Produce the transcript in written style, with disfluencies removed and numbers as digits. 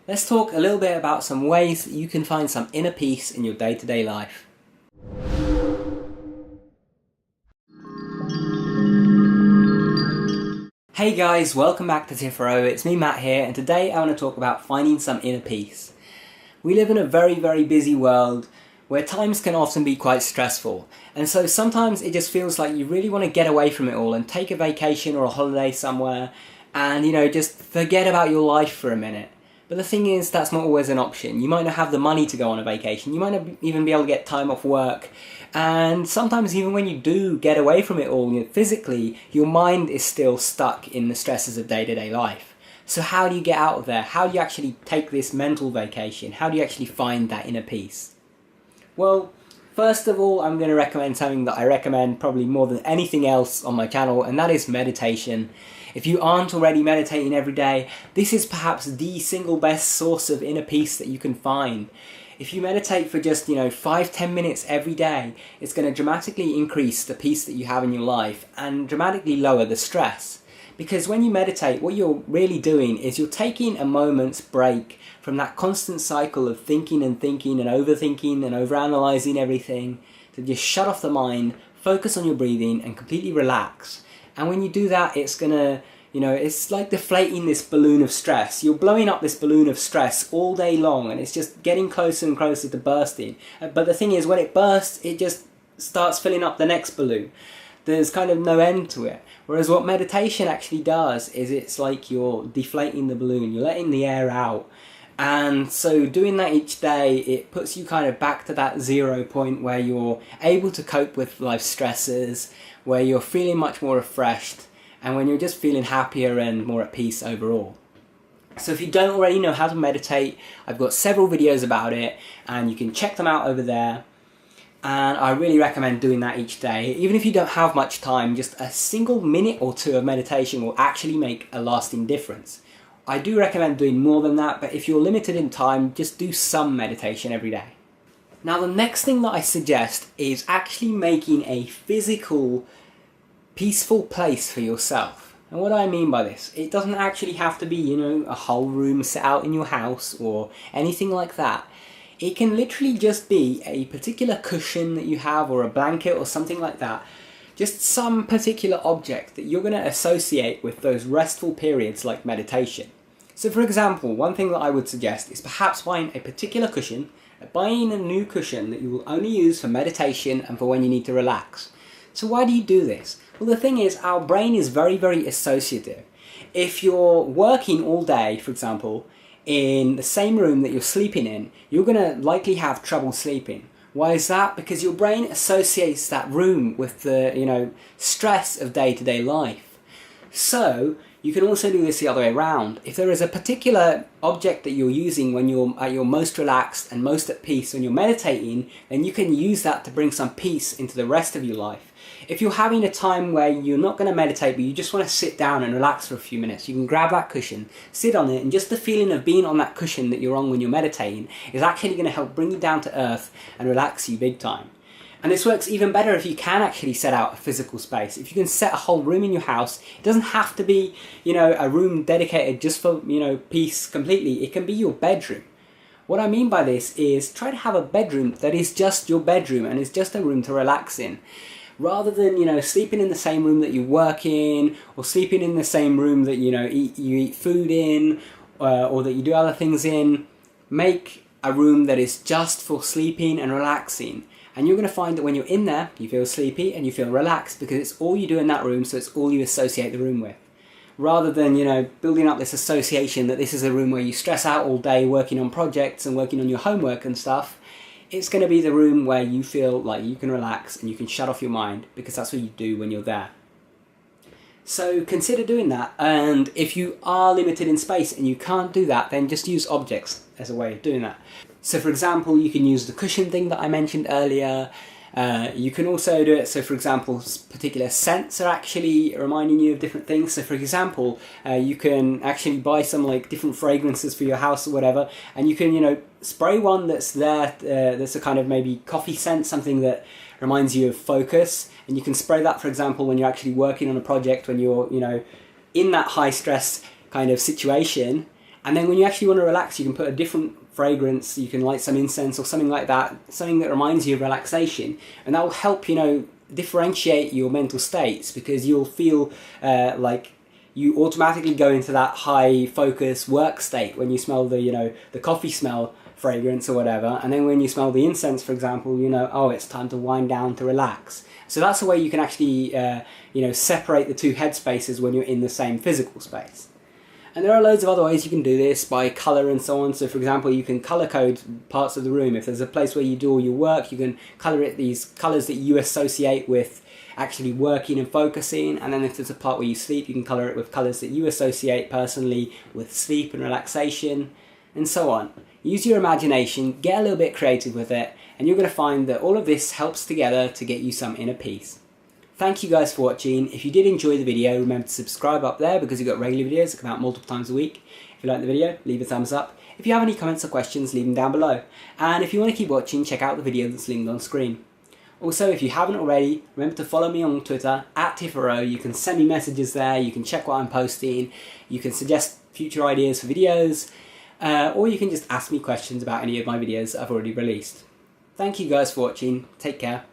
let's talk a little bit about some ways that you can find some inner peace in your day-to-day life. Hey guys, welcome back to Tipharot. It's me, Matt here, and today I want to talk about finding some inner peace. We live in a very busy world where times can often be quite stressful, and so sometimes it just feels like you really want to get away from it all and take a vacation or a holiday somewhere and, just forget about your life for a minute. But the thing is, that's not always an option. You might not have the money to go on a vacation, you might not even be able to get time off work, and sometimes even when you do get away from it all, physically, your mind is still stuck in the stresses of day-to-day life. So how do you get out of there? How do you actually take this mental vacation? How do you actually find that inner peace? Well, first of all, I'm going to recommend something that I recommend probably more than anything else on my channel, and that is meditation. If you aren't already meditating every day, this is perhaps the single best source of inner peace that you can find. If you meditate for just, 5-10 minutes every day, it's going to dramatically increase the peace that you have in your life and dramatically lower the stress. Because when you meditate, what you're really doing is you're taking a moment's break from that constant cycle of thinking and overthinking and overanalyzing everything, to just shut off the mind, focus on your breathing and completely relax. And when you do that, it's gonna, it's like deflating this balloon of stress. You're blowing up this balloon of stress all day long and it's just getting closer and closer to bursting. But the thing is, when it bursts, it just starts filling up the next balloon. There's kind of no end to it. Whereas what meditation actually does is it's like you're deflating the balloon, you're letting the air out. And so doing that each day, it puts you kind of back to that 0 point where you're able to cope with life stresses, where you're feeling much more refreshed, and when you're just feeling happier and more at peace overall. So if you don't already know how to meditate, I've got several videos about it, and you can check them out over there. And I really recommend doing that each day. Even if you don't have much time, just a single minute or two of meditation will actually make a lasting difference. I do recommend doing more than that, but if you're limited in time, just do some meditation every day. Now the next thing that I suggest is actually making a physical, peaceful place for yourself. And what do I mean by this? It doesn't actually have to be, a whole room set out in your house or anything like that. It can literally just be a particular cushion that you have or a blanket or something like that. Just some particular object that you're going to associate with those restful periods like meditation. So for example, one thing that I would suggest is perhaps buying a particular cushion, buying a new cushion that you will only use for meditation and for when you need to relax. So why do you do this? Well, the thing is, our brain is very associative. If you're working all day, for example, in the same room that you're sleeping in, you're going to likely have trouble sleeping. Why is that? Because your brain associates that room with the, stress of day-to-day life. So you can also do this the other way around. If there is a particular object that you're using when you're at your most relaxed and most at peace when you're meditating, then you can use that to bring some peace into the rest of your life. If you're having a time where you're not going to meditate but you just want to sit down and relax for a few minutes, you can grab that cushion, sit on it, and just the feeling of being on that cushion that you're on when you're meditating is actually going to help bring you down to earth and relax you big time. And this works even better if you can actually set out a physical space. If you can set a whole room in your house, it doesn't have to be, a room dedicated just for, peace completely. It can be your bedroom. What I mean by this is try to have a bedroom that is just your bedroom and is just a room to relax in. Rather than, sleeping in the same room that you work in, or sleeping in the same room that, you eat food in, or that you do other things in, make a room that is just for sleeping and relaxing. And you're going to find that when you're in there, you feel sleepy and you feel relaxed because it's all you do in that room, so it's all you associate the room with. Rather than, building up this association that this is a room where you stress out all day working on projects and working on your homework and stuff, it's going to be the room where you feel like you can relax and you can shut off your mind, because that's what you do when you're there. So consider doing that, and if you are limited in space and you can't do that, then just use objects as a way of doing that. So for example, you can use the cushion thing that I mentioned earlier. You can also do it, so for example, particular scents are actually reminding you of different things. So for example, you can actually buy some different fragrances for your house or whatever, and you can, spray one that's there, that's a kind of maybe coffee scent, something that reminds you of focus, and you can spray that, for example, when you're actually working on a project, when you're, in that high stress kind of situation, And then when you actually want to relax, you can put a different fragrance, you can light some incense or something like that, something that reminds you of relaxation, and that will help, you know, differentiate your mental states, because you'll feel like you automatically go into that high focus work state when you smell the, you know, the coffee smell fragrance or whatever, and then when you smell the incense, for example, you know, oh, it's time to wind down, to relax. So that's a way you can actually you know, separate the two headspaces when you're in the same physical space. And there are loads of other ways you can do this, by colour and so on. So for example, you can colour code parts of the room. If there's a place where you do all your work, you can colour it these colours that you associate with actually working and focusing. And then if there's a part where you sleep, you can colour it with colours that you associate personally with sleep and relaxation, and so on. Use your imagination, get a little bit creative with it, and you're going to find that all of this helps together to get you some inner peace. Thank you guys for watching. If you did enjoy the video, remember to subscribe up there, because you've got regular videos that come out multiple times a week. If you like the video, leave a thumbs up. If you have any comments or questions, leave them down below. And if you want to keep watching, check out the video that's linked on screen. Also, if you haven't already, remember to follow me on Twitter, @Tipharot. You can send me messages there, you can check what I'm posting, you can suggest future ideas for videos, or you can just ask me questions about any of my videos that I've already released. Thank you guys for watching, take care.